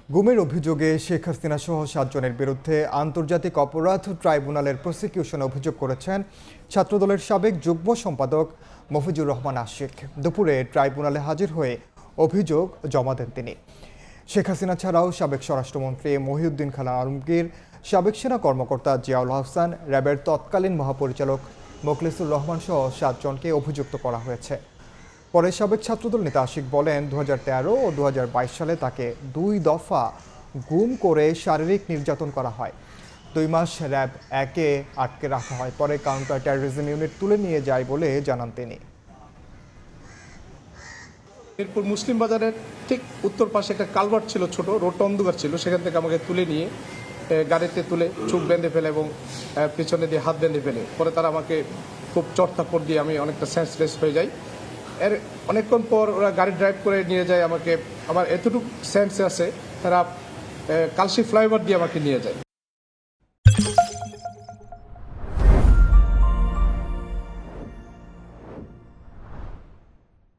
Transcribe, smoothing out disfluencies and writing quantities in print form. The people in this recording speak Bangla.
গুমের অভিযোগে শেখ হাসিনা সহ 7 জনের বিরুদ্ধে আন্তর্জাতিক অপরাধ ট্রাইব্যুনালের প্রসিকিউশন অভিযোগ করেছেন ছাত্রদলের সাবেক যুগ্ম সম্পাদক মফিজুর রহমান আশিক। দুপুরে ট্রাইব্যুনালে হাজির হয়ে অভিযোগ জমা দেন তিনি। শেখ হাসিনা ছাড়াও সাবেক স্বরাষ্ট্রমন্ত্রী মহিউদ্দিন খান আলমগীর, সাবেক সেনা কর্মকর্তা জিয়াউল হাসান, র্যাবের তৎকালীন মহাপরিচালক মোখলেসুর রহমান সহ 7 জনকে অভিযুক্ত করা হয়েছে। পরে সাবেক ছাত্রদল নেতা আশিক বলেন, 2013 ও 2022 সালে তাকে 2 দফা গুম করে শারীরিক নির্যাতন করা হয়। 2 মাস র্যাব 1-এ আটকে রাখা হয়, পরে কাউন্টার টেরোরিজম ইউনিট তুলে নিয়ে যায় বলে জানান তিনি। এরপর মুসলিম বাজারের ঠিক উত্তর পাশে একটা কালভার্ট ছিল, ছোট রোডটা অন্ধকার ছিল, সেখান থেকে আমাকে তুলে নিয়ে গাড়িতে তুলে চোখ বেঁধে ফেলে এবং পিছনে দিয়ে হাত বেঁধে ফেলে। পরে তারা আমাকে খুব চড়থাপ্পড় দিয়ে আমি অনেকটা সেন্সলেস হয়ে যাই। এর অনেকক্ষণ পর ওরা গাড়ি ড্রাইভ করে নিয়ে যায় আমাকে। আমার এতটুকু সেন্স আছে, তারা কালশি ফ্লাইওভার দিয়ে আমাকে নিয়ে যায়।